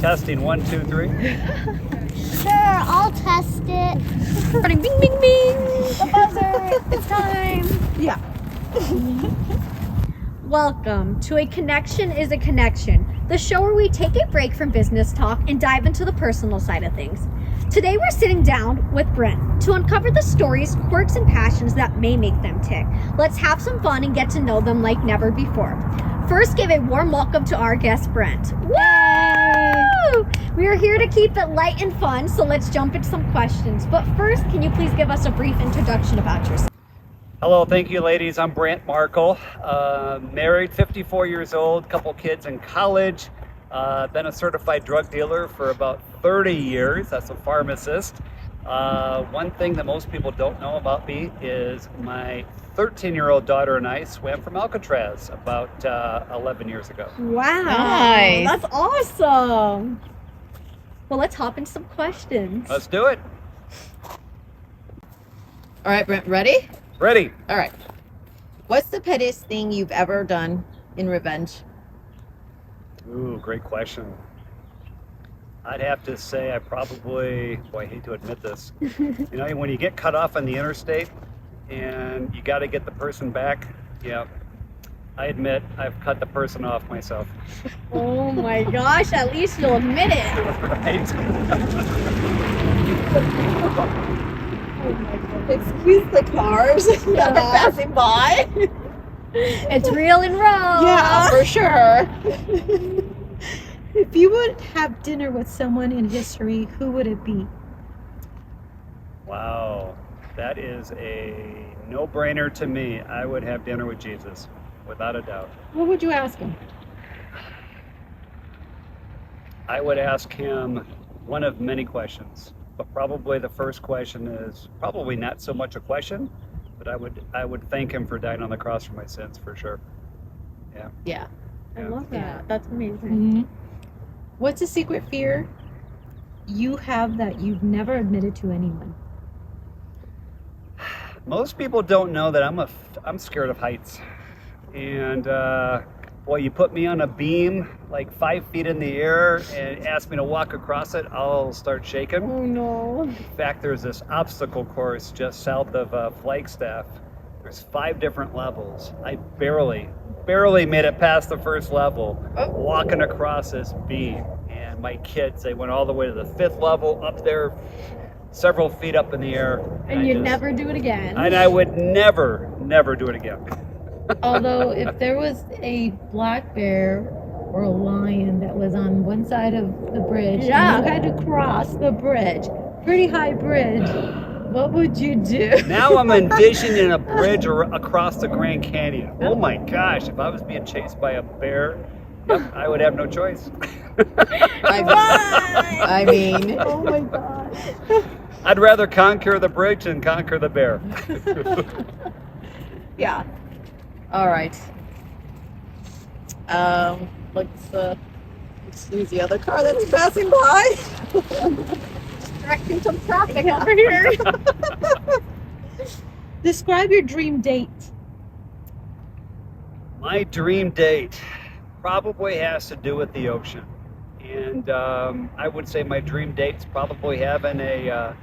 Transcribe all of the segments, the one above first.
Testing 1, 2, 3. Sure, I'll test it. Running bing, bing, bing. The buzzer. It's time. Yeah. Welcome to A Connection is a Connection, the show where we take a break from business talk and dive into the personal side of things. Today we're sitting down with Brandt to uncover the stories, quirks, and passions that may make them tick. Let's have some fun and get to know them like never before. First, give a warm welcome to our guest, Brandt. Woo! We are here to keep it light and fun, so let's jump into some questions. But first, can you please give us a brief introduction about yourself? Hello, thank you, ladies. I'm Brandt Markl. Married, 54 years old, couple kids in college. Been a certified drug dealer for about 30 years. That's a pharmacist. One thing that most people don't know about me is my 13-year-old daughter and I swam from Alcatraz about 11 years ago. Wow. Nice. That's awesome. Well, let's hop into some questions. Let's do it. All right, Brent, ready? Ready? All right. What's the pettiest thing you've ever done in revenge? Ooh, great question. I'd have to say I probably, boy, I hate to admit this. You know, when you get cut off on the interstate and you got to get the person back, yeah, I admit I've cut the person off myself. Oh my gosh, at least you'll admit it. Right? Excuse the cars that are passing by. It's real and raw. Yeah, for sure. If you would have dinner with someone in history, who would it be? Wow, that is a no-brainer to me. I would have dinner with Jesus, without a doubt. What would you ask him? I would ask him one of many questions, but probably the first question is probably not so much a question, but I would thank him for dying on the cross for my sins, for sure. Yeah. Yeah. I Yeah. love that. Yeah. That's amazing. Mm-hmm. What's a secret fear you have that you've never admitted to anyone? Most people don't know that I'm scared of heights, and boy, you put me on a beam like 5 feet in the air and ask me to walk across it, I'll start shaking. Oh no. In fact, there's this obstacle course just south of Flagstaff. There's 5 different levels. I barely made it past the first level, walking across this beam. And my kids, they went all the way to the 5th level, up there, several feet up in the air. And you'd never do it again. And I would never do it again. Although, if there was a black bear or a lion that was on one side of the bridge, Yeah. and you had to cross the bridge, pretty high bridge, what would you do? Now I'm envisioning a bridge across the Grand Canyon. Oh my gosh, if I was being chased by a bear, yep, I would have no choice. I mean, Oh my God. I'd rather conquer the bridge than conquer the bear. yeah. All right. Let's use the other car that's passing by. Directing some traffic over here. Describe your dream date. My dream date probably has to do with the ocean. And I would say my dream date's probably having a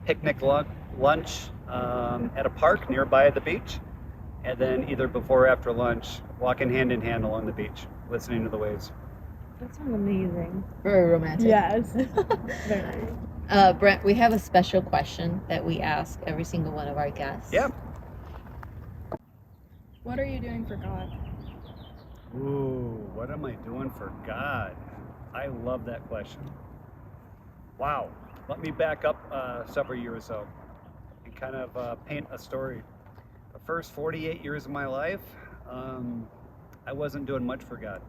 picnic lunch at a park nearby the beach. And then either before or after lunch, walking hand in hand along the beach, listening to the waves. That sounds amazing. Very romantic. Yes. Very nice. Brent, we have a special question that we ask every single one of our guests. Yeah. What are you doing for God? Ooh, what am I doing for God? I love that question. Wow. Let me back up several years though and kind of paint a story. The first 48 years of my life, I wasn't doing much for God.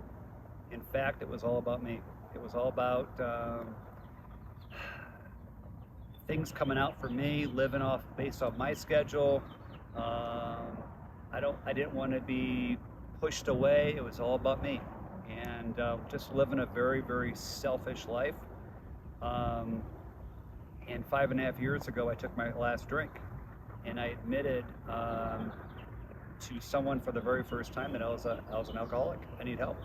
In fact, it was all about me. It was all about things coming out for me, living based off my schedule. I didn't want to be pushed away. It was all about me, and just living a very, very selfish life. And 5.5 years ago, I took my last drink, and I admitted to someone for the very first time that I was an alcoholic. I need help.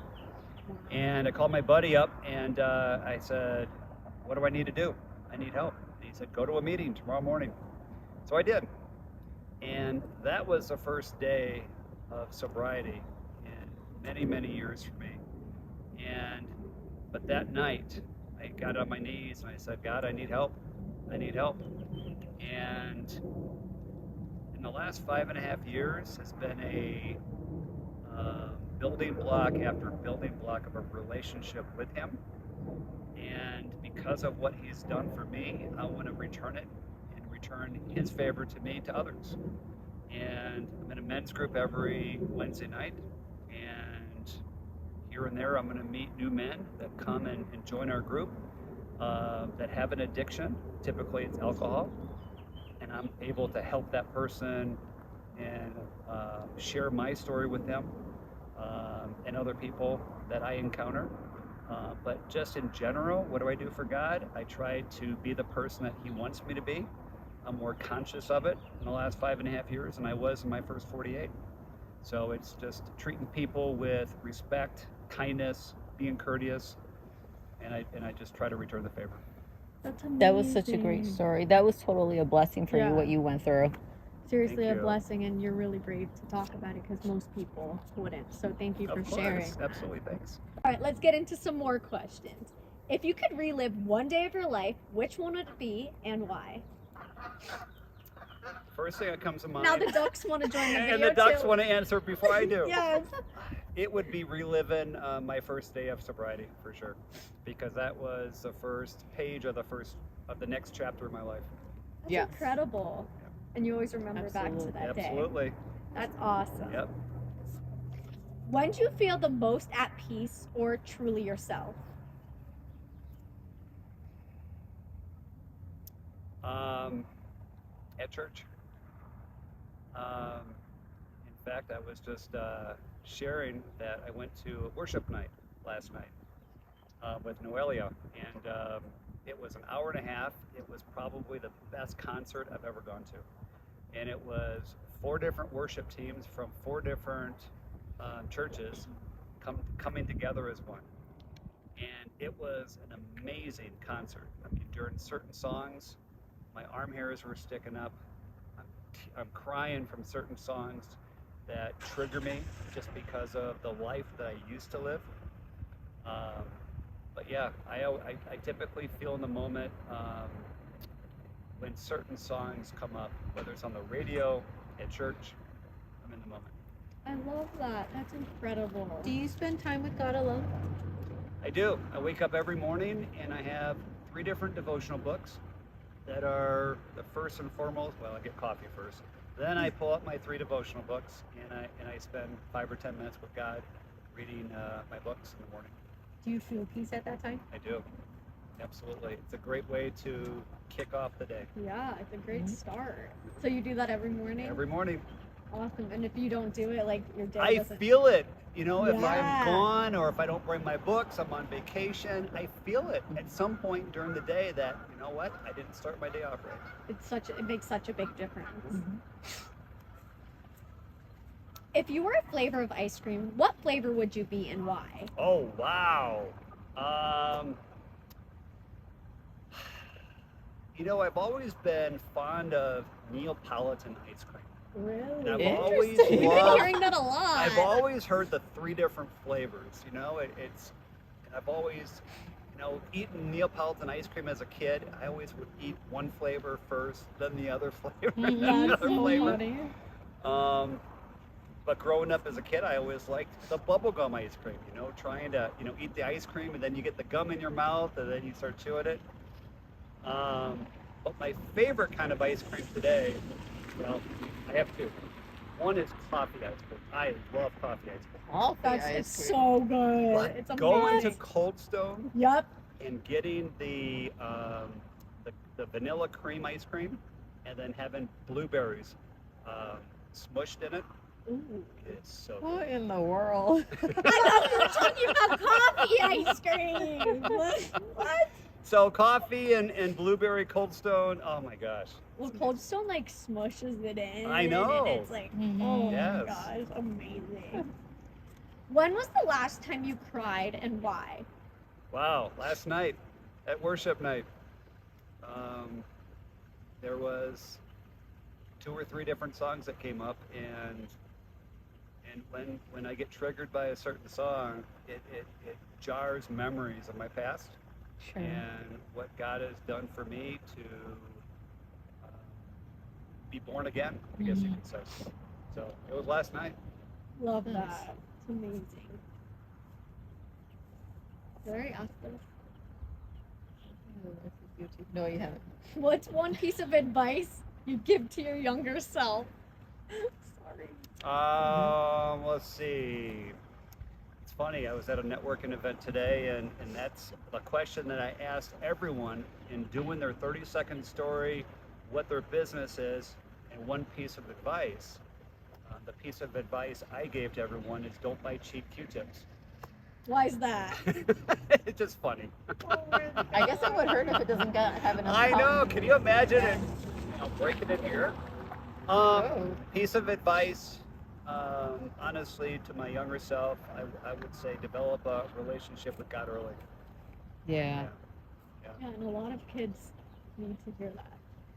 And I called my buddy up and I said, what do I need to do? I need help. And he said, go to a meeting tomorrow morning. So I did. And that was the first day of sobriety in many, many years for me. But that night, I got on my knees and I said, God, I need help. I need help. And in the last 5.5 years has been a building block after building block of a relationship with him. And because of what he's done for me, I want to return it and return his favor to me, to others. And I'm in a men's group every Wednesday night. And here and there, I'm going to meet new men that come and join our group that have an addiction. Typically, it's alcohol. And I'm able to help that person and share my story with them and other people that I encounter. But just in general, what do I do for God? I try to be the person that He wants me to be. I'm more conscious of it in the last 5.5 years than I was in my first 48. So it's just treating people with respect, kindness, being courteous, and I just try to return the favor. That's amazing. That was such a great story. That was totally a blessing for Yeah. you, what you went through. Seriously, Thank a you. blessing, and you're really brave to talk about it because most people wouldn't. So thank you for Of course, sharing. absolutely, thanks. All right, let's get into some more questions. If you could relive one day of your life, which one would it be and why? First thing that comes to mind. Now the ducks want to join the video and the ducks too. want to answer before I do. Yes. It would be reliving my first day of sobriety for sure, because that was the first page of the next chapter of my life. That's Yes. incredible. And you always remember back to that day. Absolutely. That's awesome. Yep. When do you feel the most at peace or truly yourself? At church. In fact, I was just sharing that I went to a worship night last night with Noelia, and it was an hour and a half. It was probably the best concert I've ever gone to. And it was 4 different worship teams from 4 different churches coming together as one. And it was an amazing concert. I mean, during certain songs, my arm hairs were sticking up. I'm crying from certain songs that trigger me just because of the life that I used to live. But yeah, I typically feel in the moment when certain songs come up, whether it's on the radio, at church, I'm in the moment. I love that. That's incredible. Do you spend time with God alone? I do. I wake up every morning and I have 3 different devotional books that are the first and foremost. Well, I get coffee first. Then I pull up my 3 devotional books and I spend 5 or 10 minutes with God reading my books in the morning. Do you feel peace at that time? I do. Absolutely. It's a great way to kick off the day. Yeah, it's a great start. So you do that every morning? Every morning. Awesome. And if you don't do it, like your day I doesn't... feel it. You know, if Yeah. I'm gone or if I don't bring my books, I'm on vacation, I feel it at some point during the day that, you know what, I didn't start my day off right. It makes such a big difference. If you were a flavor of ice cream, what flavor would you be and why? Oh, wow. You know, I've always been fond of Neapolitan ice cream. Really? And I've always Interesting. You've been loved, hearing that a lot. I've always heard the 3 different flavors, you know, and I've always, you know, eaten Neapolitan ice cream as a kid. I always would eat one flavor first, then the other flavor, then the That's other so flavor. funny. But growing up as a kid, I always liked the bubblegum ice cream, you know, trying to, you know, eat the ice cream and then you get the gum in your mouth and then you start chewing it. But my favorite kind of ice cream today, well, I have 2. One is coffee ice cream. I love coffee ice cream. All That's it's so good. But It's amazing. going to Cold Stone Yep. and getting the vanilla cream ice cream and then having blueberries smushed in it, Ooh. it's so good. What in the world? I thought we were talking about coffee ice cream. What? So coffee and blueberry Cold Stone, oh my gosh. Well, Cold Stone like smushes it in. I know. And it's like, Mhm. oh Yes. my gosh, amazing. When was the last time you cried and why? Wow, last night at worship night, there was 2 or 3 different songs that came up, and when I get triggered by a certain song, it jars memories of my past Sure. and what God has done for me to be born again, I guess you could say. So it was last night. Love Nice. that. It's amazing. Very awesome. No, you haven't. What's one piece of advice you give to your younger self? Sorry. Let's see. It's funny, I was at a networking event today, and that's the question that I asked everyone in doing their 30-second story, what their business is, and one piece of advice. The piece of advice I gave to everyone is don't buy cheap Q-tips. Why is that? It's just funny. I guess it would hurt if it doesn't have enough. I know. Can you imagine it? Breaking it here. Oh. Piece of advice. Honestly, to my younger self, I would say develop a relationship with God early. Yeah. Yeah, and a lot of kids need to hear that.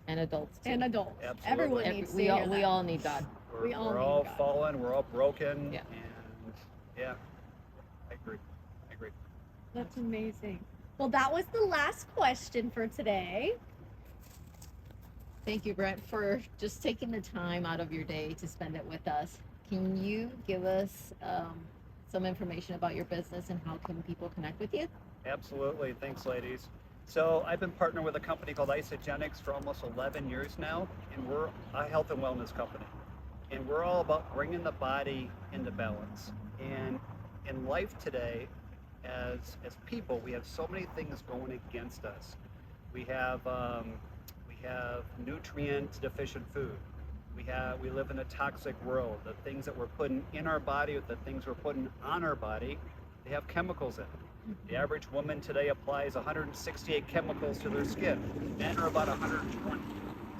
And adults too. And adults. Absolutely. Everyone needs to hear We that. all need God. We're, We all we're need all God. fallen. We're all broken. Yeah. And yeah, I agree. That's amazing. Well, that was the last question for today. Thank you, Brent, for just taking the time out of your day to spend it with us. Can you give us some information about your business and how can people connect with you? Absolutely. Thanks, ladies. So I've been partnered with a company called Isogenics for almost 11 years now, and we're a health and wellness company. And we're all about bringing the body into balance. And in life today, as people, we have so many things going against us. We have nutrient deficient food. We live in a toxic world. The things that we're putting in our body, the things we're putting on our body, they have chemicals in it. The average woman today applies 168 chemicals to their skin. Men are about 120.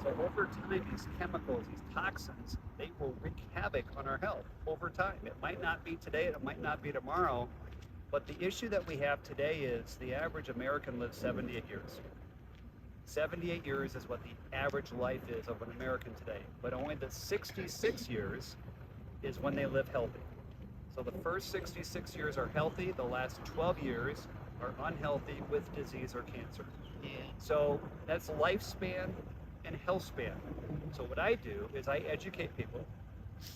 So over time, these chemicals, these toxins, they will wreak havoc on our health over time. It might not be today, it might not be tomorrow, but the issue that we have today is the average American lives 78 years. 78 years is what the average life is of an American today, but only the 66 years is when they live healthy. So the first 66 years are healthy, the last 12 years are unhealthy with disease or cancer. Yeah. So that's lifespan and health span. So what I do is I educate people.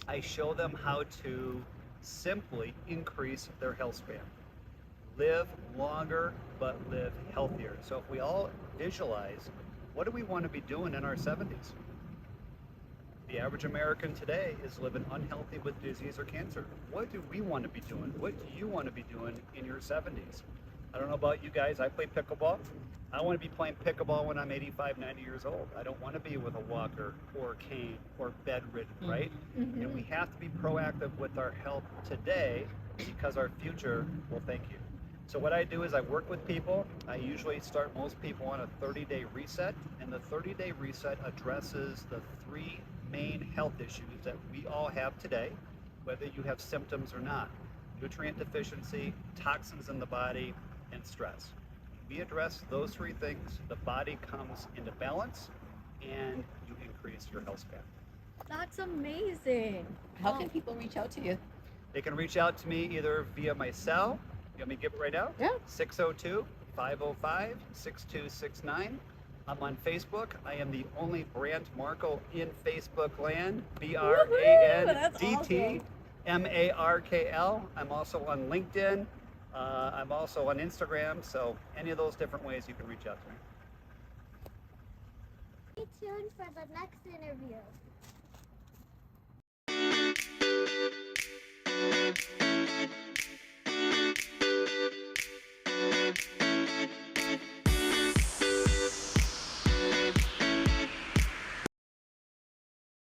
I show them how to simply increase their health span. Live longer, but live healthier. So if we all visualize, what do we want to be doing in our 70s? The average American today is living unhealthy with disease or cancer. What do we want to be doing? What do you want to be doing in your 70s? I don't know about you guys, I play pickleball. I want to be playing pickleball when I'm 85, 90 years old. I don't want to be with a walker or a cane or bedridden, right? And we have to be proactive with our health today because our future will thank you. So what I do is I work with people. I usually start most people on a 30-day reset, and the 30-day reset addresses the 3 main health issues that we all have today, whether you have symptoms or not. Nutrient deficiency, toxins in the body, and stress. We address those 3 things, the body comes into balance, and you increase your health span. That's amazing. How can people reach out to you? They can reach out to me either via my cell. You want me to give it right now? Yeah. 602-505-6269. I'm on Facebook. I am the only Brandt Markl in Facebook land. BRANDT-MARKL. I'm also on LinkedIn. I'm also on Instagram. So any of those different ways you can reach out to me. Stay tuned for the next interview.